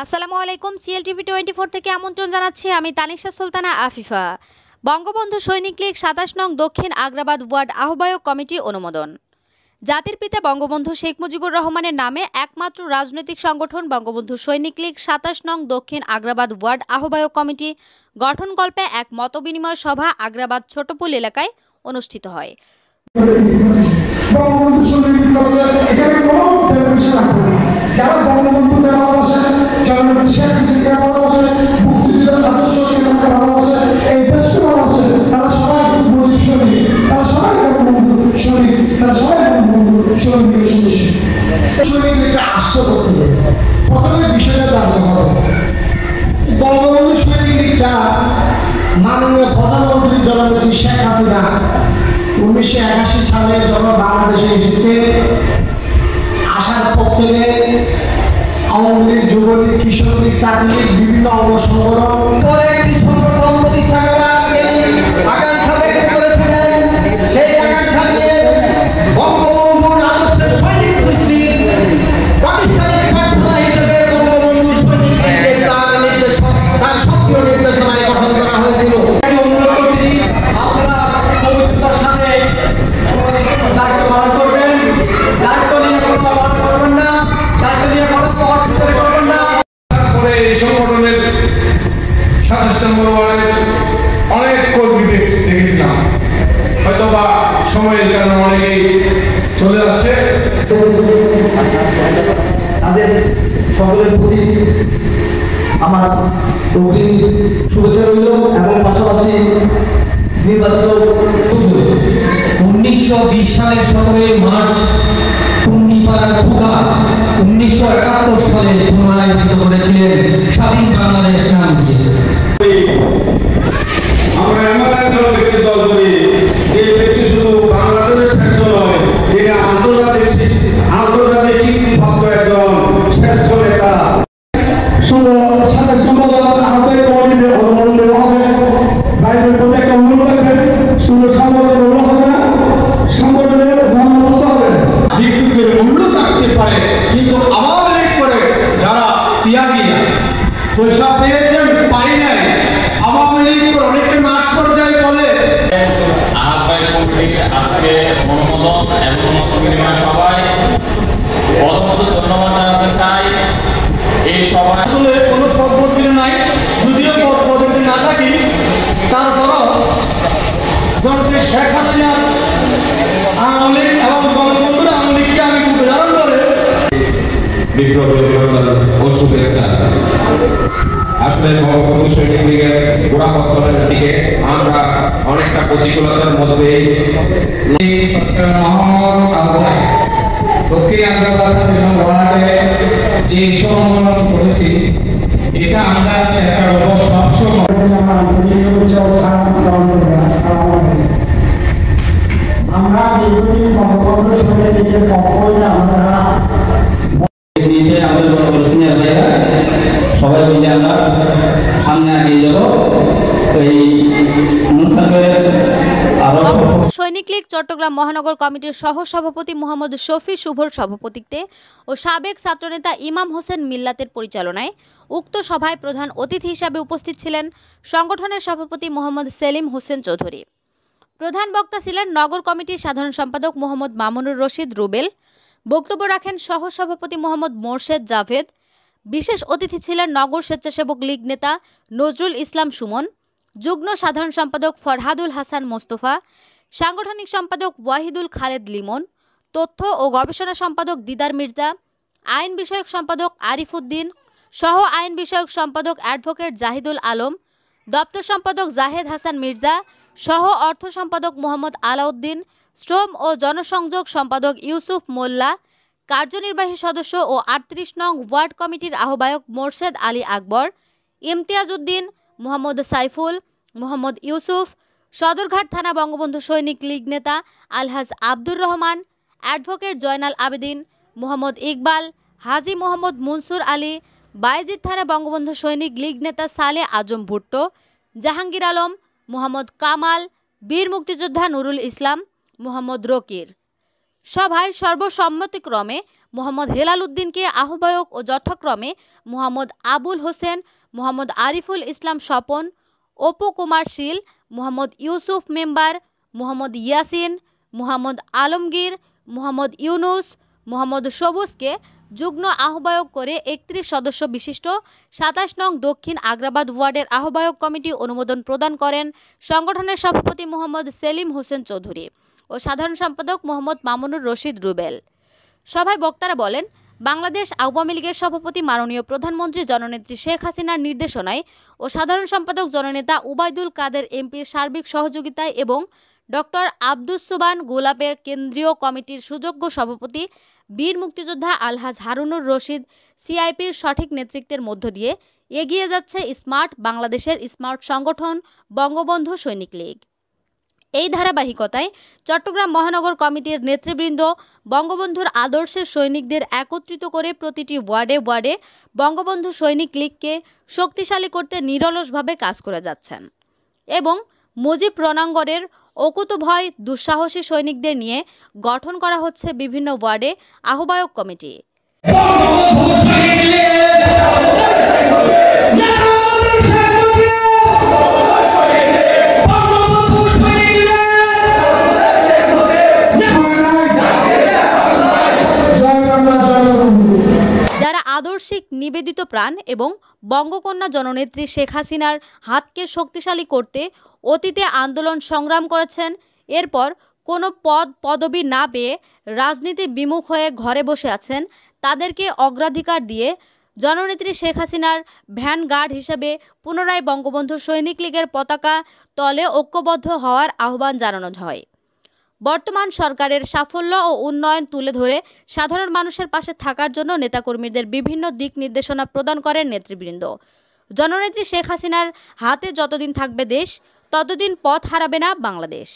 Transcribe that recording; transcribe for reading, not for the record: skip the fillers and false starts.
আসসালামু আলাইকুম। সিএলটিভি 24 থেকে আমন্ত্রণ জানাচ্ছি আমি তানিশা সুলতানা আফিফা। বঙ্গবন্ধু সৈনিক লীগ 27 নং দক্ষিণ আগ্রাবাদ ওয়ার্ড আহ্বায়ক কমিটি অনুমোদন। জাতির পিতা বঙ্গবন্ধু শেখ মুজিবুর রহমানের নামে একমাত্র রাজনৈতিক সংগঠন বঙ্গবন্ধু সৈনিক লীগ 27 নং দক্ষিণ আগ্রাবাদ ওয়ার্ড আহ্বায়ক কমিটি গঠনকল্পে এক মতবিনিময় সভা আগ্রাবাদ ছোটপুল এলাকায় অনুষ্ঠিত হয়। বঙ্গবন্ধু সৈনিক লীগ এখানে কোনো টেলিভিশন আসবে না। যারা বঙ্গবন্ধুকে ভালোবাসে, জননেত্রী শেখ হাসিনাকে ভালোবাসে, মুক্তিযুদ্ধের সদস্যকে ভালোবাসে, এই দেশকে ভালোবাসে, তারা সবাই মুজিব সৈনিক, তারা সবাই বঙ্গবন্ধু সৈনিক, তারা সবাই বঙ্গবন্ধু সৈনিকের সদস্য। সৈনিক লীগটা আসছে করতে হবে, প্রথমে বিষয়টা জানতে হবে। বঙ্গবন্ধু সৈনিক লীগটা মাননীয় প্রধানমন্ত্রী জননেত্রী শেখ হাসিনা 1981 সালে যখন বাংলাদেশে এসেছে, আসার পর থেকে আওয়ামী লীগ, যুবলীগ, কিশোর লীগ, তাঁতি লীগ বিভিন্ন অঙ্গ সংগঠন করে একটি সংগঠন প্রতিষ্ঠা করার আকাঙ্ক্ষা ব্যক্ত করেছিলেন। সেই আকাঙ্ক্ষা নিয়ে বঙ্গবন্ধুর আদর্শের সৈনিক সৃষ্টির প্রাতিষ্ঠানিক পাঠশালা হিসেবে বঙ্গবন্ধু সৈনিক লীগের তার সক্রিয় নির্দেশনায় গঠন করা হয়েছিল। অনেক কর্মী দেখেছিলাম, হয়তো বা সময়ের কারণে অনেকেই চলে যাচ্ছে। তাদের সকলের প্রতি আমার অগ্রিম শুভেচ্ছা রইল এবং পাশাপাশি নির্বাচিত 1920 সালের 17 মার্চ টুঙ্গিপাড়ার খোকা 1971 সালে পুনরায়োজিত করেছিলেন স্বাধীন বাংলাদেশ নাম দিয়ে। আমরা এমন একজন ব্যক্তি দল করি, এই ব্যক্তি শুধু বাংলাদেশের শ্রেষ্ঠ নয়, তিনি আন্তর্জাতিক চীনপ্রাপ্ত একজন শ্রেষ্ঠ নেতা। সাথে সম্পাদক আহ্বায়ক কমিটিতে অনুমোদন দেওয়া হবে। বাইরের প্রতি একটা অনুরোধ রাখবেন, শুধু সম্পাদক বলা হবে না, সংগঠনের মহানস্থ হবে। বিক্ষোভের মূল্য থাকতে পারে, কিন্তু আমাদের করে যারা ত্যাগীরা পয়সা পেয়েছেন পাই নাই, আওয়ামী লীগ অনেকে মাঠ পর্যায়ে বলে। আহ্বায়ক কমিটির আজকে অনুমোদন এবং মতবিনিময় সভায় প্রথমত ধন্যবাদ জানাতে চাই। এই সভায় আসলে কোনো পদ্ধতি নাই, যদিও পদ্ধতি না থাকি, তারপরও জনপ্রিয় শেখ হাসিনা আওয়ামী লীগ এবং বঙ্গবন্ধুর আওয়ামী লীগকে আমি উদাহরণ করে ও শুভেচ্ছা। আসলে বঙ্গবন্ধু সৈনিক লীগের গোড়াপত্তনের দিকে আমরা অনেকটা প্রতিকূলতার মধ্যে দক্ষিণ আগ্রাবাদ ওয়ার্ডে যে সম্মেলন করেছি, এটা আমরা চেষ্টা করবো সবসময়। আমরা দীর্ঘদিন বঙ্গবন্ধু সৈনিক লীগের পক্ষে আমরা সবাই মিলে আমরা সামনে এগিয়ে যাব। এই অনুষ্ঠানের সৈনিক লীগ চট্টগ্রাম মহানগর কমিটির সহ সভাপতি মোহাম্মদ শফি শুভর সভাপতিত্বে ও সাবেক ছাত্রনেতা ইমাম হোসেন মিল্লাতের পরিচালনায় উক্ত সভায় প্রধান অতিথি হিসাবে উপস্থিত ছিলেন সংগঠনের সভাপতি মোহাম্মদ সেলিম হোসেন চৌধুরী। প্রধান বক্তা ছিলেন নগর কমিটির সাধারণ সম্পাদক মোহাম্মদ মামুনুর রশিদ রুবেল। বক্তব্য রাখেন সহ সভাপতি মোহাম্মদ মোরশেদ জাভেদ। বিশেষ অতিথি ছিলেন নগর স্বেচ্ছাসেবক লীগ নেতা নজরুল ইসলাম সুমন, যুগ্ম সাধারণ সম্পাদক ফরহাদুল হাসান মোস্তফা, সাংগঠনিক সম্পাদক ওয়াহিদুল খালেদ লিমন, তথ্য ও গবেষণা সম্পাদক দিদার মির্জা, আইন বিষয়ক সম্পাদক আরিফ উদ্দিন, সহ আইন বিষয়ক সম্পাদক অ্যাডভোকেট জাহিদুল আলম, দপ্তর সম্পাদক জাহেদ হাসান মির্জা, সহ অর্থ সম্পাদক মোহাম্মদ আলাউদ্দিন, শ্রম ও জনসংযোগ সম্পাদক ইউসুফ মোল্লা, কার্যনির্বাহী সদস্য ও 38 নং ওয়ার্ড কমিটির আহ্বায়ক মোরশেদ আলী আকবর, ইমতিয়াজ উদ্দিন, মোহাম্মদ সাইফুল, মোহাম্মদ ইউসুফ, সদরঘাট থানা বঙ্গবন্ধু সৈনিক লীগ নেতা আলহাজ আব্দুর রহমান, অ্যাডভোকেট জয়নাল আবেদিন, মোহাম্মদ ইকবাল, হাজী মোহাম্মদ মনসুর আলী, বায়েজিদ থানা বঙ্গবন্ধু সৈনিক লীগ নেতা সালে আজম ভুট্টো, জাহাঙ্গীর আলম, মোহাম্মদ কামাল, বীর মুক্তিযোদ্ধা নুরুল ইসলাম, মোহাম্মদ রকির। সভায় সর্বসম্মতিক্রমে মোহাম্মদ হেলাল উদ্দিনকে আহ্বায়ক ও যথাক্রমে মোহাম্মদ আবুল হোসেন, মোহাম্মদ আরিফুল ইসলাম স্বপন, অপু কুমার শীল, মোহাম্মদ ইউসুফ মেম্বার, মোহাম্মদ ইয়াসিন, মোহাম্মদ আলমগীর, মোহাম্মদ ইউনুস, মোহাম্মদ সবুজকে যুগ্ম আহ্বায়ক করে 31 সদস্য বিশিষ্ট 27 নং দক্ষিণ আগ্রাবাদ ওয়ার্ডের আহ্বায়ক কমিটি অনুমোদন প্রদান করেন সংগঠনের সভাপতি মোহাম্মদ সেলিম হোসেন চৌধুরী ও সাধারণ সম্পাদক মোহাম্মদ মামুনুর রশিদ রুবেল। সভায় বক্তারা বলেন, বাংলাদেশ আওয়ামী লীগের সভাপতি মাননীয় প্রধানমন্ত্রী জননেত্রী শেখ হাসিনার নির্দেশনায় ও সাধারণ সম্পাদক জননেতা উবাইদুল কাদের এমপির সার্বিক সহযোগিতায় এবং ডক্টর আব্দুস সুবহান গোলাপের কেন্দ্রীয় কমিটির সুযোগ্য সভাপতি বীর মুক্তিযোদ্ধা আলহাজ হারুনুর রশিদ সিআইপির সঠিক নেতৃত্বের মধ্য দিয়ে এগিয়ে যাচ্ছে স্মার্ট বাংলাদেশের স্মার্ট সংগঠন বঙ্গবন্ধু সৈনিক লীগ। এই ধারাবাহিকতায় চট্টগ্রাম মহানগর কমিটির নেতৃবৃন্দ বঙ্গবন্ধুর আদর্শের সৈনিকদের একত্রিত করে প্রতিটি ওয়ার্ডে ওয়ার্ডে বঙ্গবন্ধু সৈনিক লীগকে শক্তিশালী করতে নিরলসভাবে কাজ করে যাচ্ছেন এবং মুজিব রণাঙ্গনের অকুতভয় দুঃসাহসী সৈনিকদের নিয়ে গঠন করা হচ্ছে বিভিন্ন ওয়ার্ডে আহ্বায়ক কমিটি। যারা আদর্শিক নিবেদিত প্রাণ এবং বঙ্গকন্যা জননেত্রী শেখ হাসিনার হাতকে শক্তিশালী করতে অতীতে আন্দোলন সংগ্রাম করেছেন, এরপর কোনো পদবি না পেয়ে রাজনীতি বিমুখ হয়ে ঘরে বসে আছেন, তাদেরকে অগ্রাধিকার দিয়ে জননেত্রী শেখ হাসিনার ভ্যানগার্ড হিসেবে পুনরায় বঙ্গবন্ধু সৈনিক লীগের পতাকা তলে ঐক্যবদ্ধ হওয়ার আহ্বান জানানো হয়। বর্তমান সরকারের সাফল্য ও উন্নয়ন তুলে ধরে সাধারণ মানুষের পাশে থাকার জন্য নেতাকর্মীদের বিভিন্ন দিক নির্দেশনা প্রদান করেন নেতৃবৃন্দ। জননেত্রী শেখ হাসিনার হাতে যতদিন থাকবে দেশ, ততদিন পথ হারাবে না বাংলাদেশ।